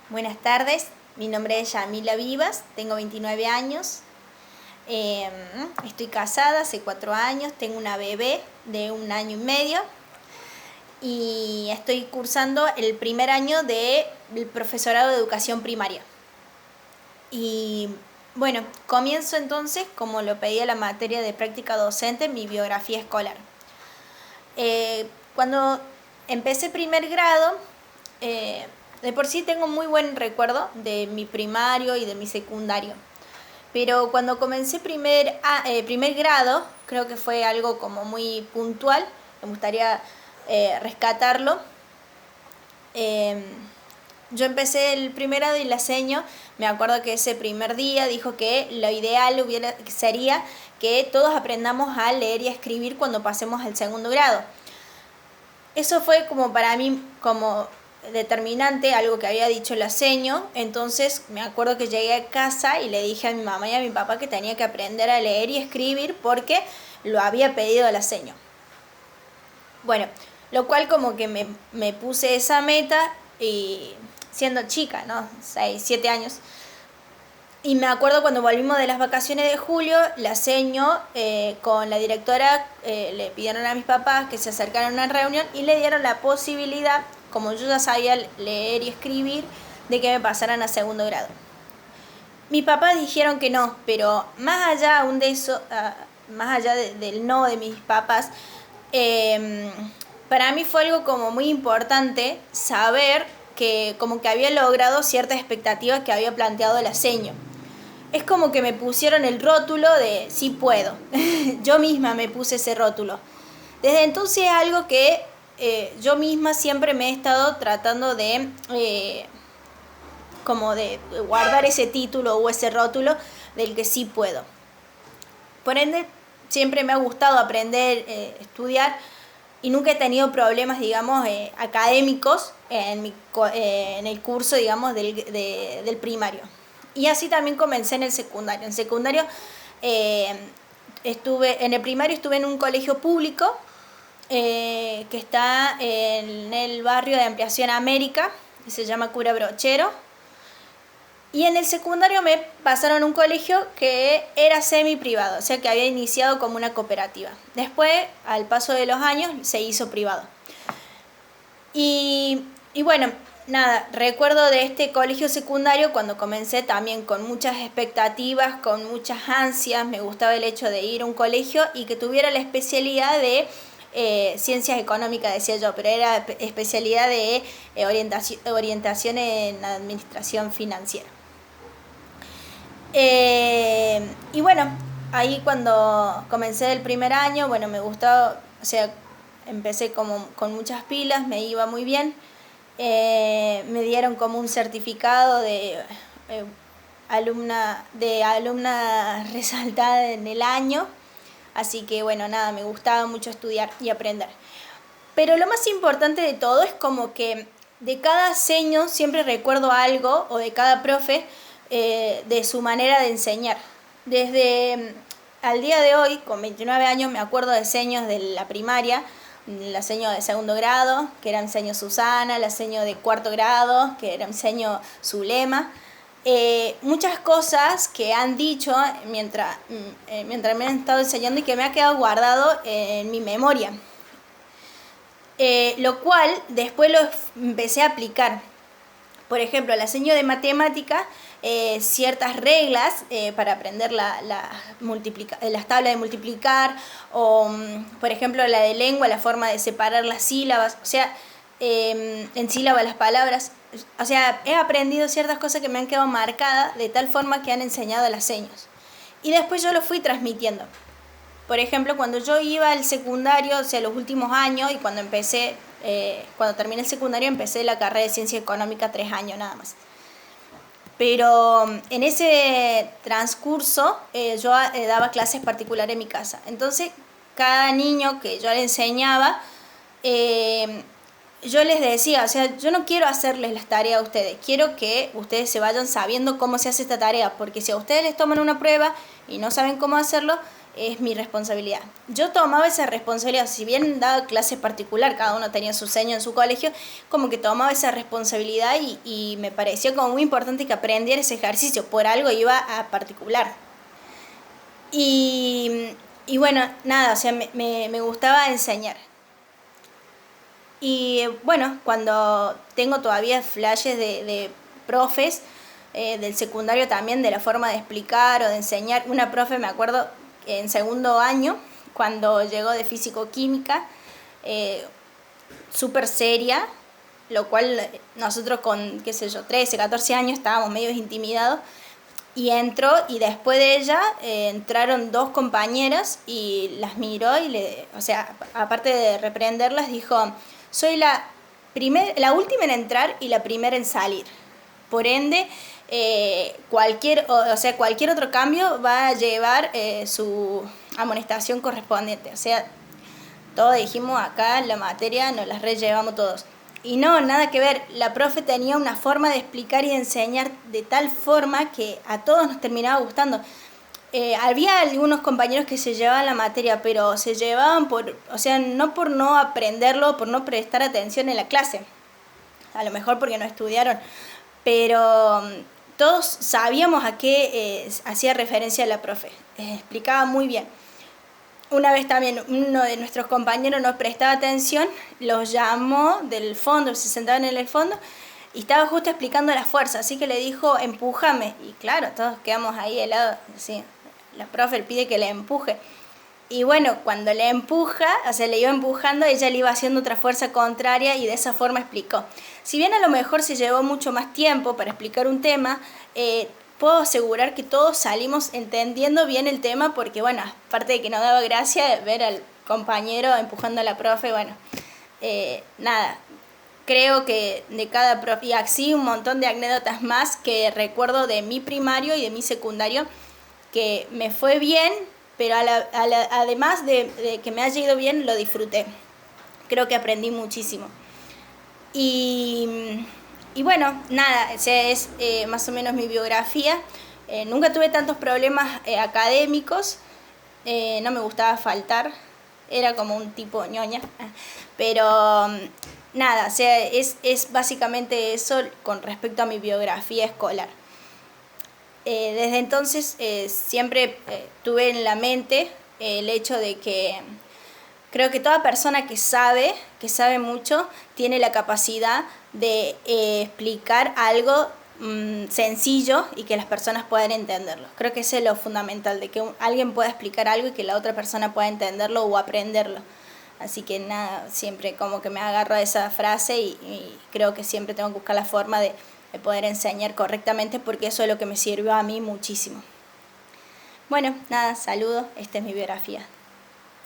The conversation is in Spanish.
Buenas tardes, mi nombre es Yamila Vivas, tengo 29 años, estoy casada hace 4 años, tengo una bebé de 1 año y medio y estoy cursando el primer año del profesorado de educación primaria. Y bueno, comienzo entonces, como lo pedía la materia de práctica docente, mi biografía escolar. Cuando empecé primer grado, de por sí tengo muy buen recuerdo de mi primario y de mi secundario. Pero cuando comencé primer grado, creo que fue algo como muy puntual, me gustaría rescatarlo. Yo empecé el primer grado y la seño, me acuerdo que ese primer día dijo que lo ideal sería que todos aprendamos a leer y a escribir cuando pasemos al segundo grado. Eso fue como para mí como determinante, algo que había dicho la seño. Entonces me acuerdo que llegué a casa y le dije a mi mamá y a mi papá que tenía que aprender a leer y escribir porque lo había pedido la seño. Bueno, lo cual como que me puse esa meta y siendo chica, ¿no? 6, 7 años. Y me acuerdo cuando volvimos de las vacaciones de julio, la seño con la directora le pidieron a mis papás que se acercaran a una reunión y le dieron la posibilidad, como yo ya sabía leer y escribir, de que me pasaran a segundo grado. Mis papás dijeron que no, pero más allá aún de eso, más allá del no de mis papás, para mí fue algo como muy importante saber que como que había logrado ciertas expectativas que había planteado la seño. Es como que me pusieron el rótulo de sí puedo. Yo misma me puse ese rótulo. Desde entonces es algo que yo misma siempre me he estado tratando de como de guardar ese título o ese rótulo del que sí puedo. Por ende, siempre me ha gustado aprender, estudiar y nunca he tenido problemas, digamos, académicos en el curso, digamos, del primario. Y así también comencé en el secundario. En secundario en el primario estuve en un colegio público que está en el barrio de Ampliación América, que se llama Cura Brochero. Y en el secundario me pasaron a un colegio que era semi privado, o sea que había iniciado como una cooperativa. Después, al paso de los años, se hizo privado. Y bueno, nada, recuerdo de este colegio secundario cuando comencé también con muchas expectativas, con muchas ansias. Me gustaba el hecho de ir a un colegio y que tuviera la especialidad de ciencias económicas, decía yo, pero era especialidad de orientación en administración financiera. Y bueno, ahí cuando comencé el primer año, bueno, me gustaba, o sea, empecé como con muchas pilas, me iba muy bien. Me dieron como un certificado de alumna resaltada en el año. Así que bueno, nada, me gustaba mucho estudiar y aprender. Pero lo más importante de todo es como que de cada seño siempre recuerdo algo, o de cada profe, de su manera de enseñar. Desde al día de hoy, con 29 años, me acuerdo de seños de la primaria, la seño de segundo grado, que era mi seño Susana, la seño de cuarto grado, que era mi seño Zulema. Muchas cosas que han dicho mientras me han estado enseñando y que me ha quedado guardado en mi memoria. Lo cual después lo empecé a aplicar. Por ejemplo, la seño de matemática, ciertas reglas para aprender las tablas de multiplicar, o por ejemplo la de lengua, la forma de separar las sílabas, o sea, en sílabas las palabras. O sea, he aprendido ciertas cosas que me han quedado marcadas de tal forma que han enseñado las seños. Y después yo lo fui transmitiendo. Por ejemplo, cuando yo iba al secundario, o sea, los últimos años, y cuando terminé el secundario, empecé la carrera de Ciencia Económica 3 años nada más. Pero en ese transcurso yo daba clases particulares en mi casa. Entonces, cada niño que yo le enseñaba, yo les decía, o sea, yo no quiero hacerles las tareas a ustedes, quiero que ustedes se vayan sabiendo cómo se hace esta tarea, porque si a ustedes les toman una prueba y no saben cómo hacerlo, es mi responsabilidad. Yo tomaba esa responsabilidad, si bien daba clase particular, cada uno tenía su seño en su colegio, como que tomaba esa responsabilidad y me pareció como muy importante que aprendiera ese ejercicio, por algo iba a particular. Y bueno, nada, o sea, me gustaba enseñar. Y bueno, cuando tengo todavía flashes de profes, del secundario también, de la forma de explicar o de enseñar. Una profe, me acuerdo, en segundo año, cuando llegó de físico-química, súper seria, lo cual nosotros con, qué sé yo, 13, 14 años estábamos medio intimidados, y entró y después de ella entraron dos compañeras y las miró y o sea, aparte de reprenderlas, dijo, soy la última en entrar y la primera en salir. Por ende, cualquier otro cambio va a llevar su amonestación correspondiente. O sea, todos dijimos acá, la materia nos la rellevamos todos. Y no, nada que ver. La profe tenía una forma de explicar y de enseñar de tal forma que a todos nos terminaba gustando. Había algunos compañeros que se llevaban la materia, pero se llevaban no por no aprenderlo, por no prestar atención en la clase. A lo mejor porque no estudiaron. Pero todos sabíamos a qué hacía referencia la profe. Explicaba muy bien. Una vez también uno de nuestros compañeros no prestaba atención, los llamó del fondo, se sentaban en el fondo y estaba justo explicando la fuerza, así que le dijo, empújame. Y claro, todos quedamos ahí helados, así. La profe le pide que le empuje. Y bueno, cuando le empuja, o sea, le iba empujando, ella le iba haciendo otra fuerza contraria y de esa forma explicó. Si bien a lo mejor se llevó mucho más tiempo para explicar un tema, puedo asegurar que todos salimos entendiendo bien el tema porque, bueno, aparte de que nos daba gracia ver al compañero empujando a la profe, bueno, nada. Creo que de cada profe, y así un montón de anécdotas más que recuerdo de mi primario y de mi secundario, que me fue bien, pero además de que me haya ido bien, lo disfruté. Creo que aprendí muchísimo. Y bueno, nada, esa es más o menos mi biografía. Nunca tuve tantos problemas académicos, no me gustaba faltar, era como un tipo ñoña, pero nada, o sea, es básicamente eso con respecto a mi biografía escolar. Desde entonces siempre tuve en la mente el hecho de que creo que toda persona que sabe mucho, tiene la capacidad de explicar algo sencillo y que las personas puedan entenderlo. Creo que eso es lo fundamental, de que alguien pueda explicar algo y que la otra persona pueda entenderlo o aprenderlo. Así que nada, siempre como que me agarro a esa frase y creo que siempre tengo que buscar la forma de poder enseñar correctamente porque eso es lo que me sirvió a mí muchísimo. Bueno, nada, saludos, esta es mi biografía.